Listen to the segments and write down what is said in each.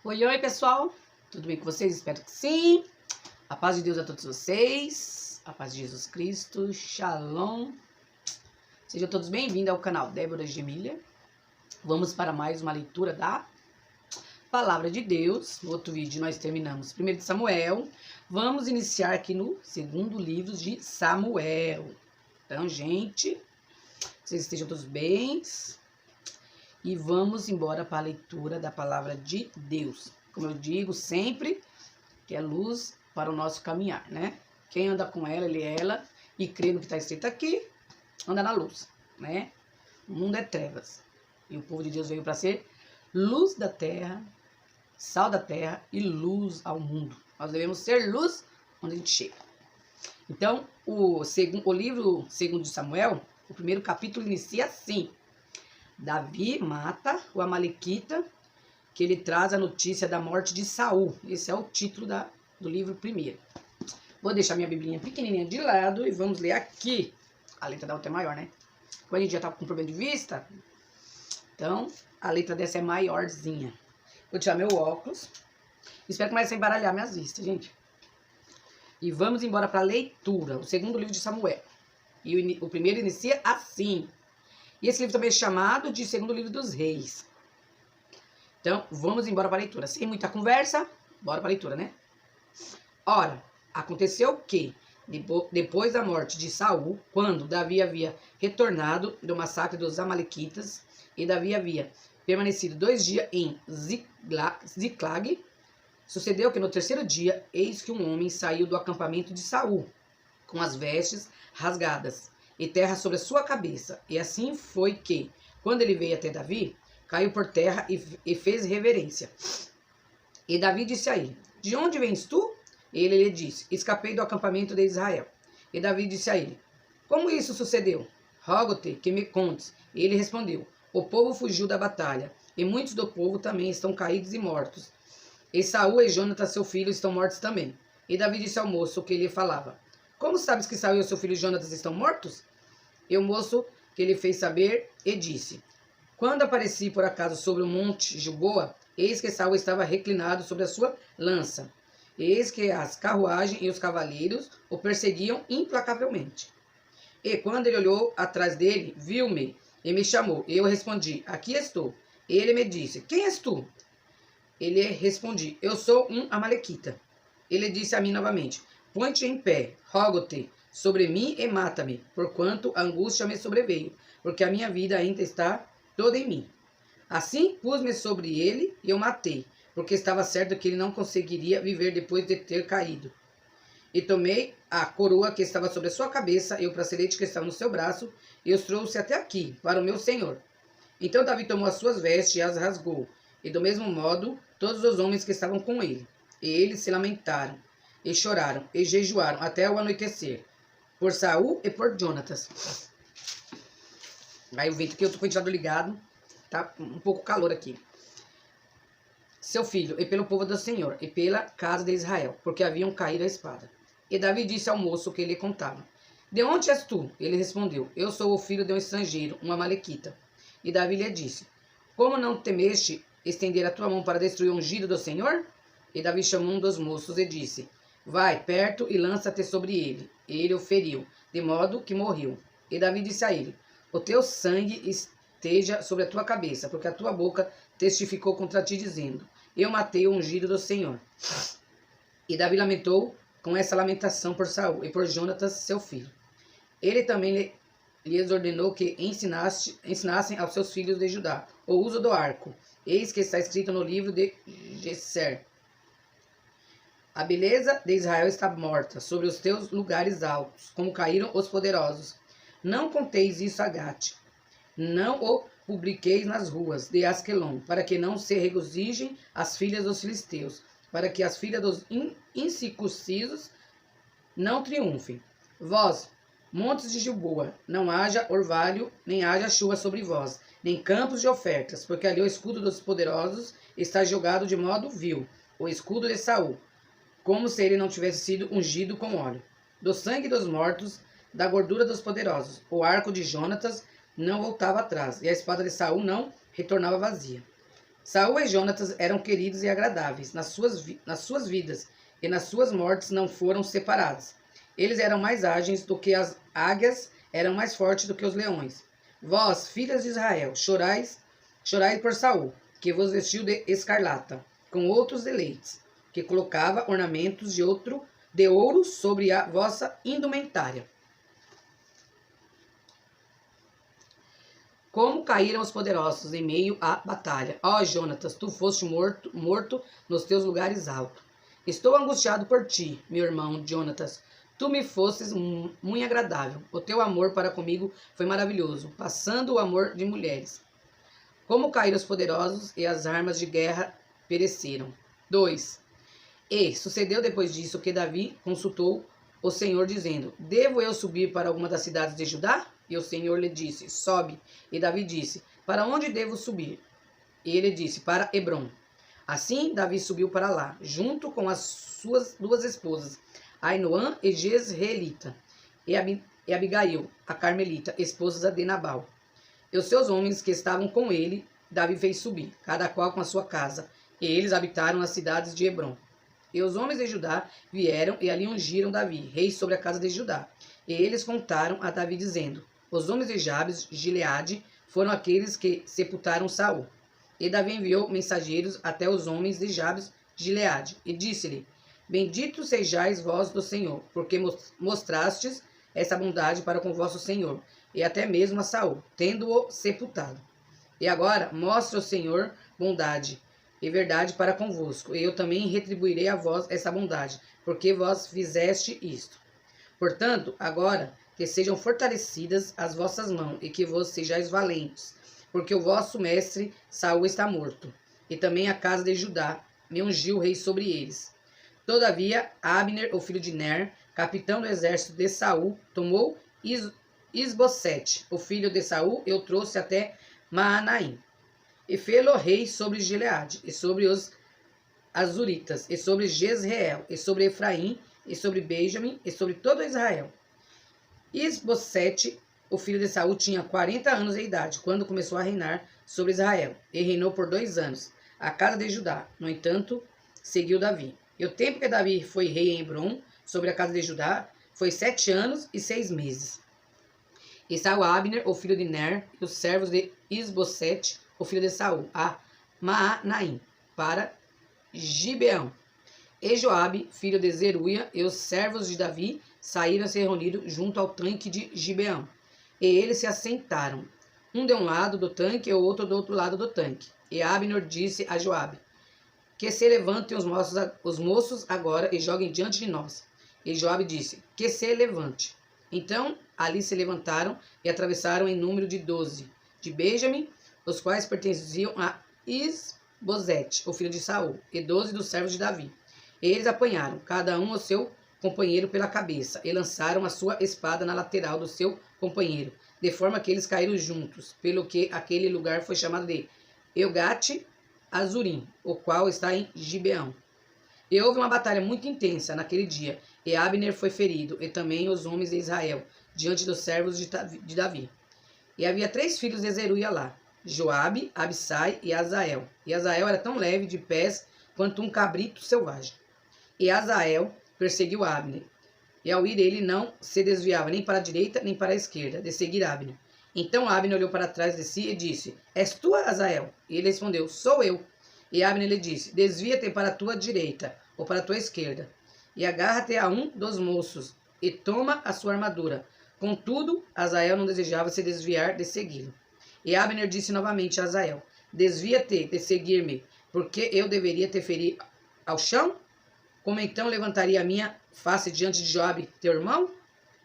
Oi, oi, pessoal. Tudo bem com vocês? Espero que sim. A paz de Deus a todos vocês. A paz de Jesus Cristo. Shalom. Sejam todos bem-vindos ao canal Débora Gemília. Vamos para mais uma leitura da Palavra de Deus. No outro vídeo nós terminamos 1 de Samuel. Vamos iniciar aqui no segundo livro de Samuel. Então, gente, vocês estejam todos bem. E vamos embora para a leitura da Palavra de Deus. Como eu digo sempre, que é luz para o nosso caminhar, né? Quem anda com ela, ele é ela, e crê no que está escrito aqui, anda na luz, né? O mundo é trevas. E o povo de Deus veio para ser luz da terra, sal da terra e luz ao mundo. Nós devemos ser luz onde a gente chega. Então, o livro 2 de Samuel, o primeiro capítulo inicia assim. Davi mata o Amalequita, que ele traz a notícia da morte de Saul. Esse é o título do livro primeiro. Vou deixar minha biblinha pequenininha de lado e vamos ler aqui. A letra da outra é maior, né? Como a gente já tá com problema de vista, então a letra dessa é maiorzinha. Vou tirar meu óculos. Espero que comece a embaralhar minhas vistas, gente. E vamos embora para a leitura. O segundo livro de Samuel. E o primeiro inicia assim. E esse livro também é chamado de segundo livro dos reis. Então, vamos embora para a leitura. Sem muita conversa, bora para a leitura, né? Ora, aconteceu que, depois da morte de Saul, quando Davi havia retornado do massacre dos Amalequitas, e Davi havia permanecido 2 dias em Ziclag, sucedeu que no terceiro dia, eis que um homem saiu do acampamento de Saul, com as vestes rasgadas, e terra sobre a sua cabeça. E assim foi que, quando ele veio até Davi, caiu por terra e fez reverência. E Davi disse a ele: de onde vens tu? Ele lhe disse: escapei do acampamento de Israel. E Davi disse a ele: como isso sucedeu? Rogo-te que me contes. E ele respondeu: o povo fugiu da batalha, e muitos do povo também estão caídos e mortos. E Saul e Jonatas, seu filho, estão mortos também. E Davi disse ao moço que lhe falava: como sabes que Saul e seu filho Jonatas estão mortos? E o moço que lhe fez saber e disse: quando apareci por acaso sobre o monte Gilboa, eis que Saul estava reclinado sobre a sua lança. Eis que as carruagens e os cavaleiros o perseguiam implacavelmente. E quando ele olhou atrás dele, viu-me e me chamou. E eu respondi: aqui estou. Ele me disse: quem és tu? Ele respondi: eu sou um amalequita. Ele disse a mim novamente: põe-te em pé, rogo-te sobre mim e mata-me, porquanto a angústia me sobreveio, porque a minha vida ainda está toda em mim. Assim pus-me sobre ele e eu matei, porque estava certo que ele não conseguiria viver depois de ter caído. E tomei a coroa que estava sobre a sua cabeça e o bracelete que estava no seu braço, e os trouxe até aqui, para o meu senhor. Então Davi tomou as suas vestes e as rasgou, e do mesmo modo todos os homens que estavam com ele. E eles se lamentaram, e choraram, e jejuaram até o anoitecer, por Saul e por Jonatas. Aí o vento que eu tô com o ventilador ligado, tá um pouco calor aqui. Seu filho, e pelo povo do Senhor, e pela casa de Israel, porque haviam caído a espada. E Davi disse ao moço que lhe contava: de onde és tu? Ele respondeu: eu sou o filho de um estrangeiro, um amalequita. E Davi lhe disse: como não temeste estender a tua mão para destruir o ungido do Senhor? E Davi chamou um dos moços e disse: vai perto e lança-te sobre ele. E ele o feriu, de modo que morreu. E Davi disse a ele: o teu sangue esteja sobre a tua cabeça, porque a tua boca testificou contra ti, dizendo: eu matei o ungido do Senhor. E Davi lamentou com essa lamentação por Saul e por Jonatas, seu filho. Ele também lhes ordenou que ensinassem aos seus filhos de Judá o uso do arco. Eis que está escrito no livro de Gesser: a beleza de Israel está morta sobre os teus lugares altos, como caíram os poderosos. Não conteis isso a Gate, não o publiqueis nas ruas de Asquelon, para que não se regozijem as filhas dos filisteus, para que as filhas dos incircuncisos não triunfem. Vós, montes de Gilboa, não haja orvalho, nem haja chuva sobre vós, nem campos de ofertas, porque ali o escudo dos poderosos está jogado de modo vil, o escudo de Saul, como se ele não tivesse sido ungido com óleo. Do sangue dos mortos, da gordura dos poderosos, o arco de Jonatas não voltava atrás, e a espada de Saul não retornava vazia. Saul e Jonatas eram queridos e agradáveis nas suas vidas, e nas suas mortes não foram separados. Eles eram mais ágeis do que as águias, eram mais fortes do que os leões. Vós, filhas de Israel, chorai por Saul, que vos vestiu de escarlata, com outros deleites, que colocava ornamentos de ouro sobre a vossa indumentária. Como caíram os poderosos em meio à batalha. Ó Jonatas, tu foste morto nos teus lugares altos. Estou angustiado por ti, meu irmão Jonatas. Tu me fostes muito agradável. O teu amor para comigo foi maravilhoso, passando o amor de mulheres. Como caíram os poderosos e as armas de guerra pereceram. 2. E sucedeu depois disso que Davi consultou o Senhor, dizendo: Devo eu subir para alguma das cidades de Judá? E o Senhor lhe disse: Sobe. E Davi disse: Para onde devo subir? E ele disse: Para Hebrom. Assim Davi subiu para lá, junto com as suas 2 esposas, Ainoã e Jezreelita, e Abigail, a Carmelita, esposas de Nabal. E os seus homens que estavam com ele, Davi fez subir, cada qual com a sua casa, e eles habitaram as cidades de Hebrom. E os homens de Judá vieram e ali ungiram Davi, rei sobre a casa de Judá. E eles contaram a Davi, dizendo: Os homens de Jabes, Gileade, foram aqueles que sepultaram Saul. E Davi enviou mensageiros até os homens de Jabes, Gileade, e disse-lhe: Benditos sejais vós do Senhor, porque mostrastes essa bondade para com vosso Senhor, e até mesmo a Saul, tendo-o sepultado. E agora mostra o Senhor bondade e verdade para convosco, e eu também retribuirei a vós essa bondade, porque vós fizeste isto. Portanto, agora que sejam fortalecidas as vossas mãos, e que vos sejais valentes, porque o vosso mestre Saul está morto, e também a casa de Judá me ungiu rei sobre eles. Todavia, Abner, o filho de Ner, capitão do exército de Saul, tomou Isbosete, o filho de Saul, e o trouxe até Maanaim. E fê-lo rei sobre Gileade, e sobre os Azuritas, e sobre Jezreel, e sobre Efraim, e sobre Benjamim, e sobre todo Israel. Isbosete, o filho de Saul, tinha 40 anos de idade, quando começou a reinar sobre Israel, e reinou por 2 anos, a casa de Judá. No entanto, seguiu Davi. E o tempo que Davi foi rei em Hebrom, sobre a casa de Judá, foi 7 anos e 6 meses. E saiu Abner, o filho de Ner, e os servos de Isbosete, o filho de Saul, a Maanaim, para Gibeão. E Joabe, filho de Zeruia, e os servos de Davi saíram e se reuniram junto ao tanque de Gibeão. E eles se assentaram, um de um lado do tanque e o outro do outro lado do tanque. E Abner disse a Joabe: Que se levantem os moços agora e joguem diante de nós. E Joabe disse: Que se levante. Então ali se levantaram e atravessaram em número de 12 de Benjamim, os quais pertenciam a Isbosete, o filho de Saul, e 12 dos servos de Davi. E eles apanharam, cada um o seu companheiro pela cabeça, e lançaram a sua espada na lateral do seu companheiro, de forma que eles caíram juntos, pelo que aquele lugar foi chamado de Eugate Azurim, o qual está em Gibeão. E houve uma batalha muito intensa naquele dia, e Abner foi ferido, e também os homens de Israel, diante dos servos de Davi. E havia 3 filhos de Zeruia lá, Joabe, Abissai e Azael. E Azael era tão leve de pés quanto um cabrito selvagem. E Azael perseguiu Abner, e ao ir ele não se desviava nem para a direita nem para a esquerda, de seguir Abner. Então Abner olhou para trás de si e disse: És tu, Azael? E ele respondeu: Sou eu. E Abner lhe disse: Desvia-te para a tua direita ou para a tua esquerda, e agarra-te a um dos moços, e toma a sua armadura. Contudo, Azael não desejava se desviar de segui-lo. E Abner disse novamente a Azael: Desvia-te de seguir-me, porque eu deveria te ferir ao chão? Como então levantaria a minha face diante de Joabe, teu irmão?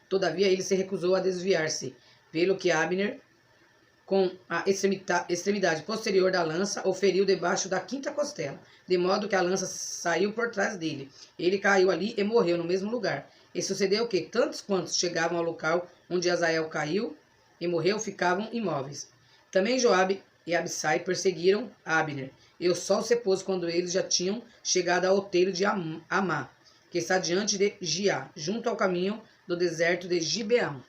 Todavia ele se recusou a desviar-se, pelo que Abner, com a extremidade posterior da lança, o feriu debaixo da 5ª costela, de modo que a lança saiu por trás dele. Ele caiu ali e morreu no mesmo lugar. E sucedeu que tantos quantos chegavam ao local onde Azael caiu e morreu ficavam imóveis. Também Joabe e Abissai perseguiram Abner, e o sol se pôs quando eles já tinham chegado ao outeiro de Amá, que está diante de Giá, junto ao caminho do deserto de Gibeão.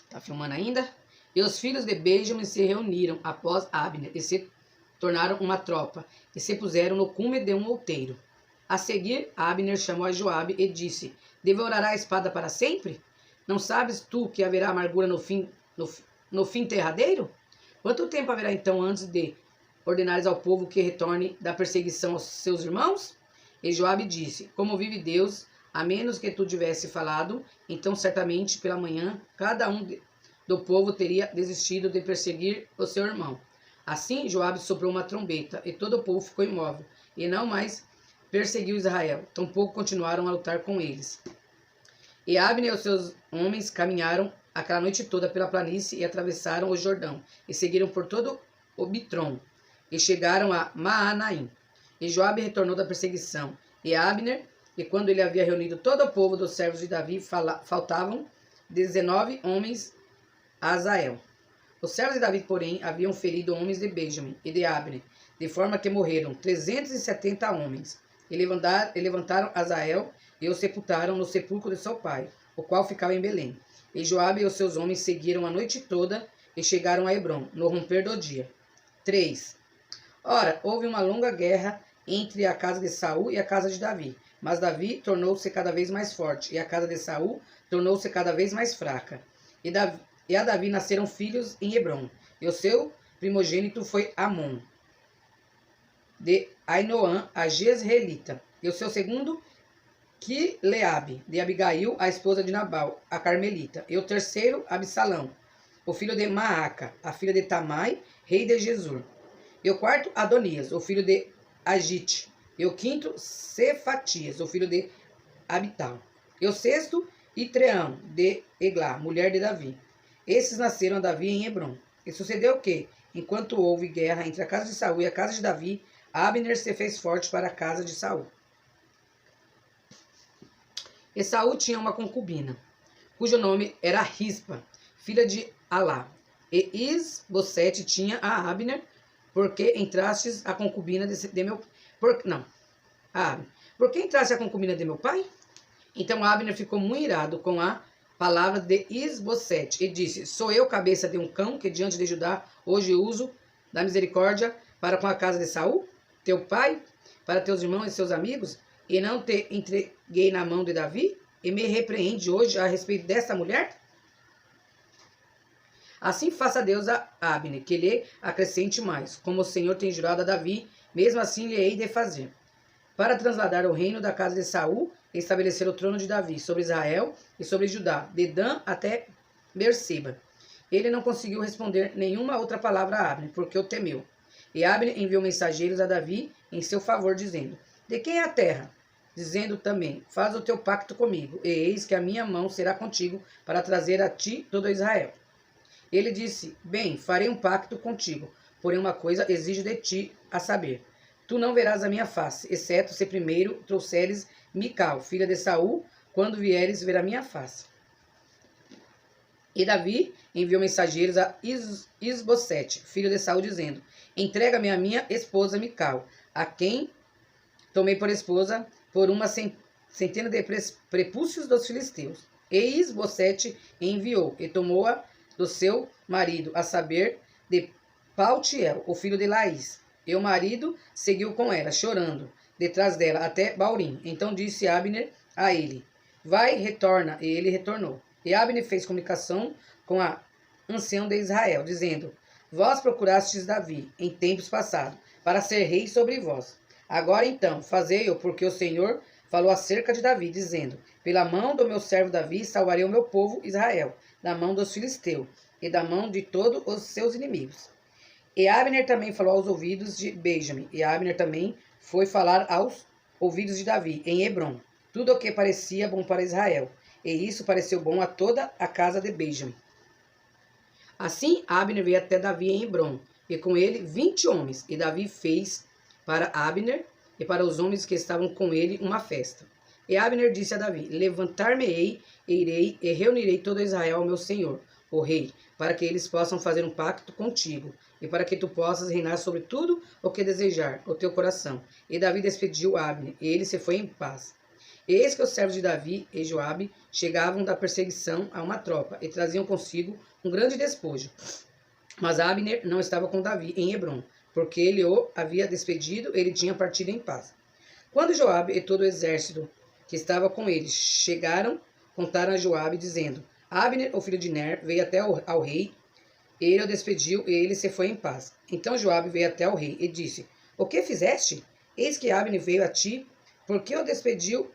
Tá filmando ainda? E os filhos de Benjamim se reuniram após Abner, e se tornaram uma tropa, e se puseram no cume de um outeiro. A seguir, Abner chamou a Joabe e disse: Devorará a espada para sempre? Não sabes tu que haverá amargura no fim derradeiro? Quanto tempo haverá então antes de ordenares ao povo que retorne da perseguição aos seus irmãos? E Joabe disse: Como vive Deus, a menos que tu tivesse falado, então certamente pela manhã cada um do povo teria desistido de perseguir o seu irmão. Assim Joabe soprou uma trombeta, e todo o povo ficou imóvel, e não mais perseguiu Israel, tampouco continuaram a lutar com eles. E Abner e os seus homens caminharam aquela noite toda pela planície e atravessaram o Jordão, e seguiram por todo o Bitrom, e chegaram a Maanaim. E Joabe retornou da perseguição, e Abner, e quando ele havia reunido todo o povo dos servos de Davi, faltavam 19 homens a Azael. Os servos de Davi, porém, haviam ferido homens de Benjamim e de Abner, de forma que morreram 370 homens. E levantaram Azael e o sepultaram no sepulcro de seu pai, o qual ficava em Belém. E Joabe e os seus homens seguiram a noite toda e chegaram a Hebrom, no romper do dia. 3. Ora, houve uma longa guerra entre a casa de Saul e a casa de Davi. Mas Davi tornou-se cada vez mais forte, e a casa de Saul tornou-se cada vez mais fraca. E a Davi nasceram filhos em Hebrom, e o seu primogênito foi Amon, de Ainoã, a Jezreelita, e o seu segundo, Quileabe, de Abigail, a esposa de Nabal, a Carmelita, e o terceiro, Absalão, o filho de Maaca, a filha de Tamai, rei de Gesur, e o quarto, Adonias, o filho de Agite, e o quinto, Cefatias, o filho de Abital, e o sexto, Itreão, de Eglá, mulher de Davi. Esses nasceram a Davi em Hebrom. E sucedeu que, enquanto houve guerra entre a casa de Saul e a casa de Davi, Abner se fez forte para a casa de Saul. E Saul tinha uma concubina, cujo nome era Rispa, filha de Alá. E Isbosete tinha a Abner, porque entrastes a concubina de meu... Por que entraste a concubina de meu pai? Então Abner ficou muito irado com a palavra de Isbosete, e disse: Sou eu cabeça de um cão que diante de Judá hoje uso da misericórdia para com a casa de Saul, teu pai, para teus irmãos e seus amigos, e não te entreguei na mão de Davi, e me repreende hoje a respeito desta mulher? Assim faça Deus a Abner, que lhe acrescente mais, como o Senhor tem jurado a Davi, mesmo assim lhe hei de fazer, para trasladar o reino da casa de Saul e estabelecer o trono de Davi sobre Israel e sobre Judá, de Dan até Berseba. Ele não conseguiu responder nenhuma outra palavra a Abner, porque o temeu. E Abner enviou mensageiros a Davi em seu favor, dizendo: De quem é a terra? Dizendo também: Faz o teu pacto comigo, e eis que a minha mão será contigo para trazer a ti todo Israel. Ele disse: Bem, farei um pacto contigo, porém uma coisa exijo de ti, a saber: Tu não verás a minha face, exceto se primeiro trouxeres Mical, filha de Saul, quando vieres ver a minha face. E Davi enviou mensageiros a Isbosete, filho de Saul, dizendo: Entrega-me a minha esposa Mical, a quem tomei por esposa por uma centena de prepúcios dos filisteus. E Isbosete enviou, e tomou-a do seu marido, a saber, de Paltiel, o filho de Laís. E o marido seguiu com ela, chorando, detrás dela, até Baurim. Então disse Abner a ele: Vai, retorna. E ele retornou. E Abner fez comunicação com a ancião de Israel, dizendo: Vós procurastes Davi, em tempos passados, para ser rei sobre vós. Agora então, fazei-o, porque o Senhor falou acerca de Davi, dizendo: Pela mão do meu servo Davi salvarei o meu povo Israel, da mão dos filisteus, e da mão de todos os seus inimigos. E Abner também falou aos ouvidos de Benjamim, e Abner também foi falar aos ouvidos de Davi, em Hebrom, tudo o que parecia bom para Israel, e isso pareceu bom a toda a casa de Benjamim. Assim Abner veio até Davi em Hebrom, e com ele 20 homens, e Davi fez para Abner e para os homens que estavam com ele uma festa. E Abner disse a Davi: Levantar-me-ei, irei e reunirei todo Israel ao meu senhor, o rei, para que eles possam fazer um pacto contigo, e para que tu possas reinar sobre tudo o que desejar o teu coração. E Davi despediu Abner, e ele se foi em paz. Eis que os servos de Davi e Joabe chegavam da perseguição a uma tropa e traziam consigo um grande despojo. Mas Abner não estava com Davi em Hebrom, porque ele o havia despedido, ele tinha partido em paz. Quando Joabe e todo o exército que estava com ele chegaram, contaram a Joabe, dizendo: Abner, o filho de Ner, veio até ao rei, ele o despediu e ele se foi em paz. Então Joabe veio até ao rei e disse: O que fizeste? Eis que Abner veio a ti, por que o despediu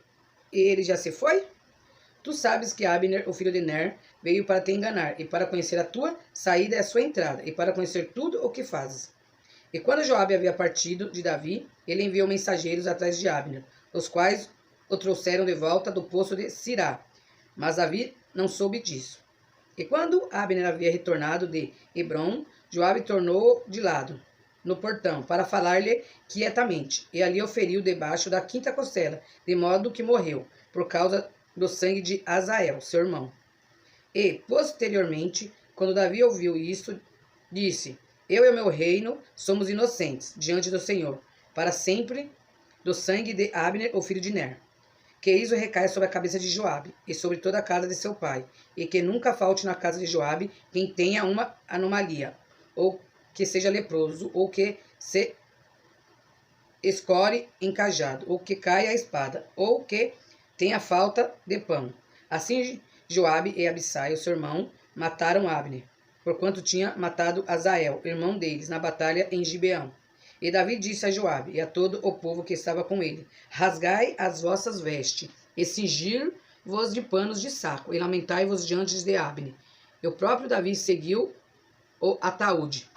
e ele já se foi? Tu sabes que Abner, o filho de Ner, veio para te enganar, e para conhecer a tua saída e a sua entrada, e para conhecer tudo o que fazes. E quando Joabe havia partido de Davi, ele enviou mensageiros atrás de Abner, os quais o trouxeram de volta do poço de Sirá. Mas Davi não soube disso. E quando Abner havia retornado de Hebrom, Joabe tornou de lado, no portão, para falar-lhe quietamente, e ali o feriu debaixo da quinta costela, de modo que morreu, por causa do sangue de Azael, seu irmão. E, posteriormente, quando Davi ouviu isto, disse: Eu e o meu reino somos inocentes diante do Senhor, para sempre, do sangue de Abner, o filho de Ner. Que isso recaia sobre a cabeça de Joabe e sobre toda a casa de seu pai, e que nunca falte na casa de Joabe quem tenha uma anomalia, ou que seja leproso, ou que se escore encajado, ou que caia a espada, ou que tenha falta de pão. Assim Joabe e Abissai, o seu irmão, mataram Abner, porquanto tinha matado Azael, irmão deles, na batalha em Gibeão. E Davi disse a Joabe e a todo o povo que estava com ele: Rasgai as vossas vestes, e cingir-vos de panos de saco, e lamentai-vos diante de Abner. E o próprio Davi seguiu o ataúde.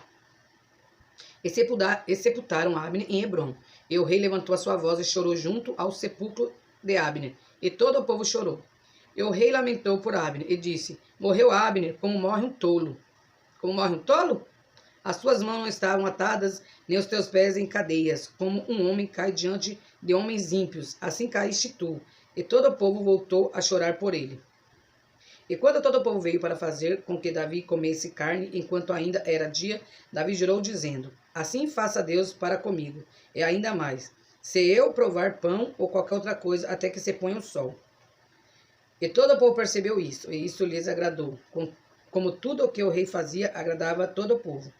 E sepultaram Abner em Hebrom. E o rei levantou a sua voz e chorou junto ao sepulcro de Abner. E todo o povo chorou. E o rei lamentou por Abner e disse: Morreu Abner como morre um tolo. Como morre um tolo? As tuas mãos não estavam atadas, nem os teus pés em cadeias, como um homem cai diante de homens ímpios. Assim caíste tu. E todo o povo voltou a chorar por ele. E quando todo o povo veio para fazer com que Davi comesse carne, enquanto ainda era dia, Davi jurou, dizendo: Assim faça Deus para comigo, e ainda mais, se eu provar pão ou qualquer outra coisa, até que se ponha o sol. E todo o povo percebeu isso, e isso lhes agradou, como tudo o que o rei fazia agradava a todo o povo.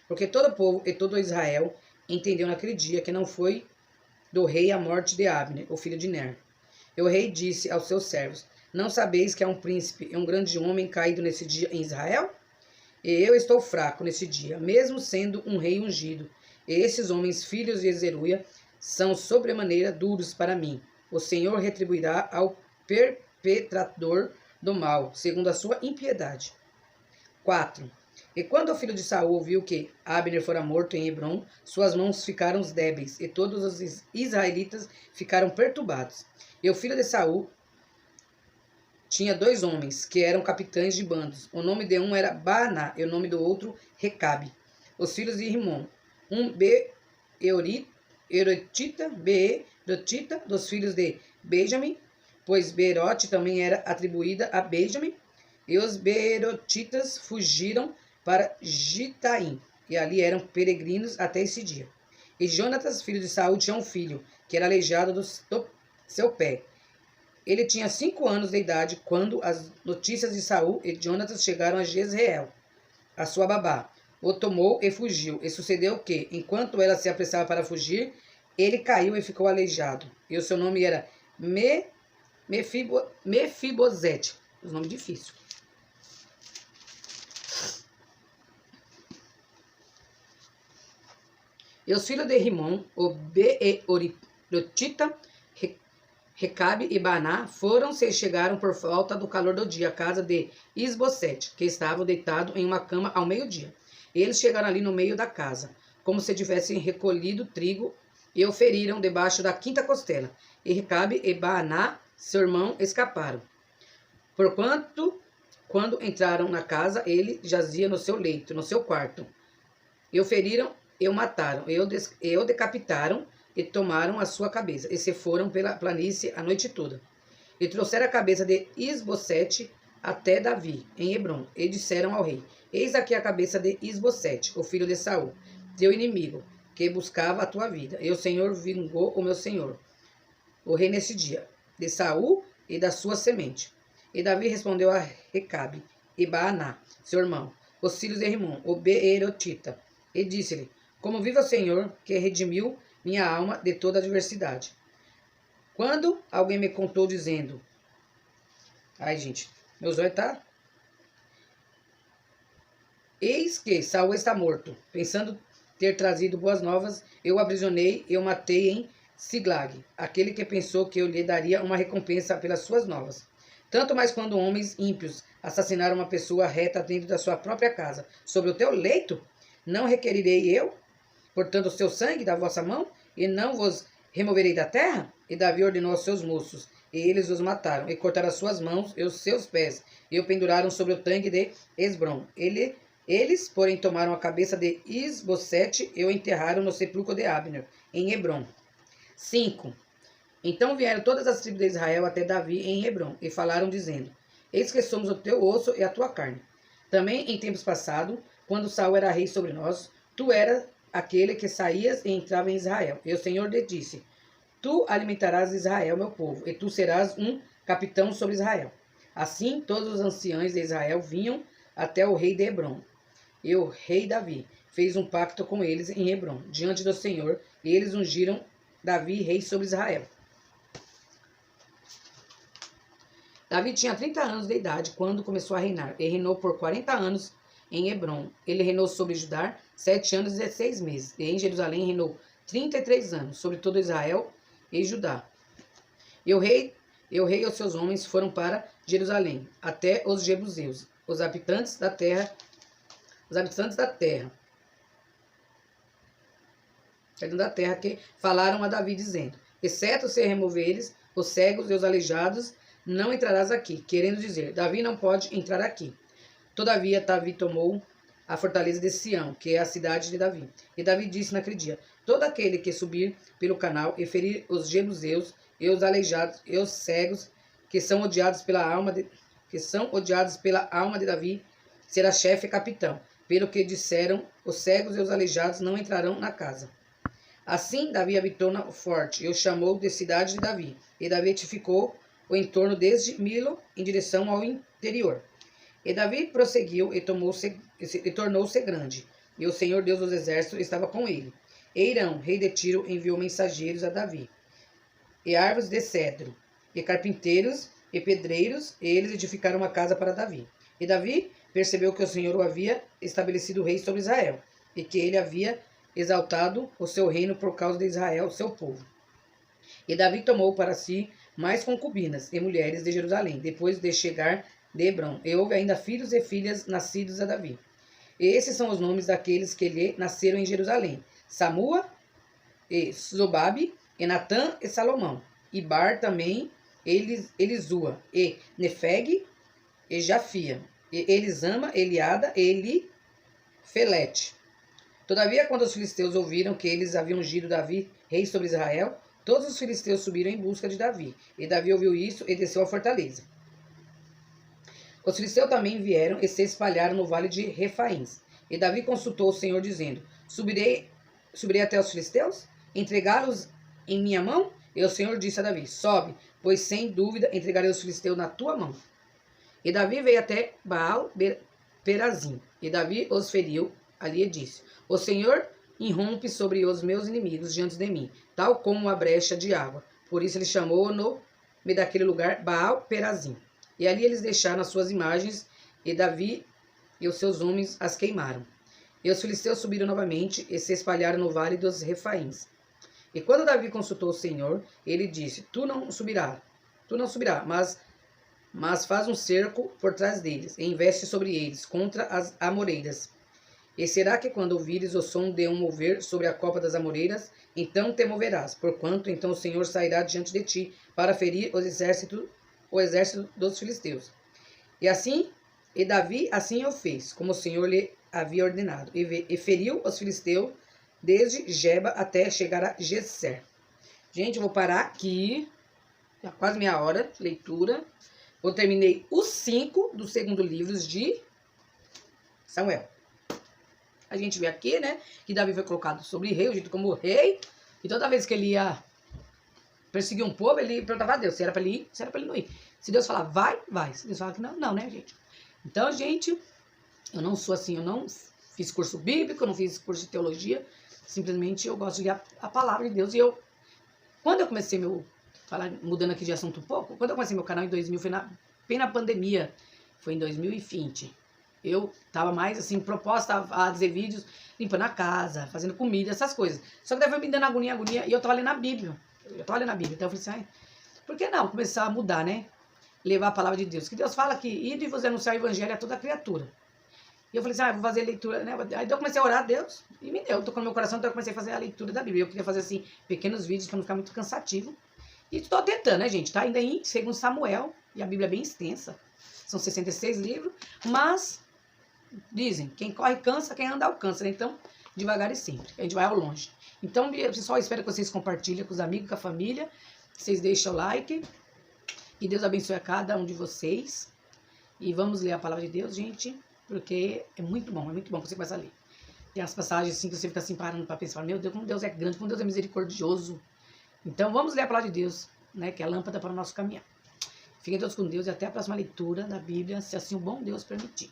Porque todo o povo e todo Israel entendeu naquele dia que não foi do rei a morte de Abner, o filho de Ner. E o rei disse aos seus servos: Não sabeis que há um príncipe e um grande homem caído nesse dia em Israel? E eu estou fraco nesse dia, mesmo sendo um rei ungido. E esses homens, filhos de Zeruia, são sobremaneira duros para mim. O Senhor retribuirá ao perpetrador do mal, segundo a sua impiedade. 4. E quando o filho de Saul viu que Abner fora morto em Hebrom, suas mãos ficaram débeis, e todos os israelitas ficaram perturbados. E o filho de Saul tinha 2 homens, que eram capitães de bandos. O nome de um era Baaná, e o nome do outro Recabe. Os filhos de Rimon, um Beerotita, dos filhos de Benjamim, pois Beerote também era atribuída a Benjamim. E os Beerotitas fugiram para Gitaim, e ali eram peregrinos até esse dia. E Jonatas, filho de Saul, tinha um filho, que era aleijado do seu pé. Ele tinha 5 anos de idade quando as notícias de Saul e Jonatas chegaram a Jezreel, a sua babá. O tomou e fugiu. E sucedeu que, enquanto ela se apressava para fugir, ele caiu e ficou aleijado. E o seu nome era Mefibosete. Um nome difícil. E os filhos de Rimon, o Beerotita, Recabe e Baaná foram-se e chegaram por volta do calor do dia à casa de Isbosete, que estava deitado em uma cama ao meio-dia. Eles chegaram ali no meio da casa, como se tivessem recolhido trigo, e o feriram debaixo da quinta costela. E Recabe e Baaná, seu irmão, escaparam. Porquanto, quando entraram na casa, ele jazia no seu leito, no seu quarto. E o feriram e o mataram, e o decapitaram, e tomaram a sua cabeça, e se foram pela planície a noite toda. E trouxeram a cabeça de Isbosete até Davi, em Hebrom, e disseram ao rei: Eis aqui a cabeça de Isbosete, o filho de Saul, teu inimigo, que buscava a tua vida. E o Senhor vingou o meu senhor, o rei, nesse dia. de Saul e da sua semente. E Davi respondeu a Recabe e Baaná, seu irmão, os filhos de Rimon, o Beerotita, e disse-lhe: Como vive o Senhor, que redimiu minha alma de toda adversidade. Quando alguém me contou dizendo... Ai, gente, meu zóio tá... Eis que Saul está morto. Pensando ter trazido boas novas, eu o aprisionei e o matei em Siglag, aquele que pensou que eu lhe daria uma recompensa pelas suas novas. Tanto mais quando homens ímpios assassinaram uma pessoa reta dentro da sua própria casa. Sobre o teu leito, não requerirei eu, portanto, o seu sangue da vossa mão, e não vos removerei da terra? E Davi ordenou aos seus moços, e eles os mataram, e cortaram as suas mãos e os seus pés, e o penduraram sobre o tanque de Esbrom. Eles, porém, tomaram a cabeça de Isbosete e o enterraram no sepulcro de Abner, em Hebrom. 5. Então vieram todas as tribos de Israel até Davi em Hebrom, e falaram, dizendo: Eis que somos o teu osso e a tua carne. Também em tempos passados, quando Saul era rei sobre nós, tu eras aquele que saías e entrava em Israel. E o Senhor lhe disse: Tu alimentarás Israel, meu povo, e tu serás um capitão sobre Israel. Assim, todos os anciãos de Israel vinham até o rei de Hebrom. E o rei Davi fez um pacto com eles em Hebrom, diante do Senhor, e eles ungiram Davi rei sobre Israel. Davi tinha 30 anos de idade quando começou a reinar, e reinou por 40 anos em Hebrom. Ele reinou sobre Judá 7 anos e 16 meses, e em Jerusalém reinou 33 anos, sobre todo Israel e Judá. E o rei e os seus homens foram para Jerusalém, até os jebuseus, os habitantes da terra, que falaram a Davi, dizendo: Exceto se removeres os cegos e os aleijados, não entrarás aqui, querendo dizer, Davi não pode entrar aqui. Todavia, Davi tomou a fortaleza de Sião, que é a cidade de Davi. E Davi disse naquele dia: Todo aquele que subir pelo canal e ferir os jebuseus e os aleijados e os cegos, que são odiados pela alma de Davi, será chefe e capitão. Pelo que disseram, os cegos e os aleijados não entrarão na casa. Assim, Davi habitou no forte, e o chamou de cidade de Davi. E Davi edificou o entorno desde Milo em direção ao interior. E Davi prosseguiu e tornou-se grande. E o Senhor Deus dos exércitos estava com ele. E Irão, rei de Tiro, enviou mensageiros a Davi. E árvores de cedro, e carpinteiros, e pedreiros, e eles edificaram uma casa para Davi. E Davi percebeu que o Senhor o havia estabelecido rei sobre Israel, e que ele havia exaltado o seu reino por causa de Israel, seu povo. E Davi tomou para si mais concubinas e mulheres de Jerusalém, depois de chegar de Hebrom, e houve ainda filhos e filhas nascidos a Davi. E esses são os nomes daqueles que lhe nasceram em Jerusalém: Samua, e Zobabe, e Natã, e Salomão, e Bar também, Elisua, e Nefeg, e Jafia, e Elisama, Eliada, e Elifelete. Todavia, quando os filisteus ouviram que eles haviam ungido Davi rei sobre Israel, todos os filisteus subiram em busca de Davi. E Davi ouviu isso e desceu à fortaleza. Os filisteus também vieram e se espalharam no vale de Refaíns. E Davi consultou o Senhor, dizendo: Subirei até os filisteus? Entregá-los em minha mão? E o Senhor disse a Davi: Sobe, pois sem dúvida entregarei os filisteus na tua mão. E Davi veio até Baal-Perazim. E Davi os feriu ali e disse: O Senhor irrompe sobre os meus inimigos diante de mim, tal como uma brecha de água. Por isso ele chamou o nome daquele lugar Baal-Perazim. E ali eles deixaram as suas imagens, e Davi e os seus homens as queimaram. E os filisteus subiram novamente e se espalharam no vale dos Refaíns. E quando Davi consultou o Senhor, ele disse: Tu não subirás, mas faz um cerco por trás deles, e investe sobre eles contra as amoreiras. E será que quando ouvires o som de um mover sobre a copa das amoreiras, então te moverás, porquanto então o Senhor sairá diante de ti para ferir o exército dos filisteus. E Davi assim o fez, como o Senhor lhe havia ordenado, e feriu os filisteus desde Geba até chegar a Geser. Gente, eu vou parar aqui, já quase meia hora de leitura. Eu terminei os 5 do segundo livro de Samuel. A gente vê aqui, né, que Davi foi colocado sobre rei, o jeito como rei, e toda vez que ele ia perseguir um povo, ele perguntava a Deus se era para ele ir, se era para ele não ir. Se Deus falar vai, vai. Se Deus falar que não, não, né, gente? Então, gente, eu não sou assim, eu não fiz curso bíblico, eu não fiz curso de teologia, simplesmente eu gosto de ler a palavra de Deus. E eu, quando eu comecei mudando aqui de assunto um pouco, quando eu comecei meu canal em 2000, foi bem na pandemia, foi em 2020. Eu tava mais assim, proposta a fazer vídeos limpando a casa, fazendo comida, essas coisas. Só que daí foi me dando agonia, e eu tava lendo a Bíblia. Então eu falei assim, por que não começar a mudar, né? Levar a palavra de Deus. Que Deus fala que ide e vos anunciar o evangelho a toda criatura. E eu falei assim, vou fazer leitura, né? Aí eu comecei a orar a Deus e me deu. Tocou no meu coração, então eu comecei a fazer a leitura da Bíblia. Eu queria fazer assim, pequenos vídeos para não ficar muito cansativo. E estou tentando, né, gente? Tá ainda em 2 Samuel, e a Bíblia é bem extensa. São 66 livros, mas dizem, quem corre cansa, quem anda alcança, né? Então, devagar e sempre, a gente vai ao longe. Então, pessoal, espero que vocês compartilhem com os amigos, com a família, que vocês deixem o like, que Deus abençoe a cada um de vocês. E vamos ler a palavra de Deus, gente, porque é muito bom que você começa a ler. Tem as passagens assim que você fica assim parando para pensar, meu Deus, como Deus é grande, como Deus é misericordioso. Então, vamos ler a palavra de Deus, né, que é a lâmpada para o nosso caminhar. Fiquem todos com Deus e até a próxima leitura da Bíblia, se assim o bom Deus permitir.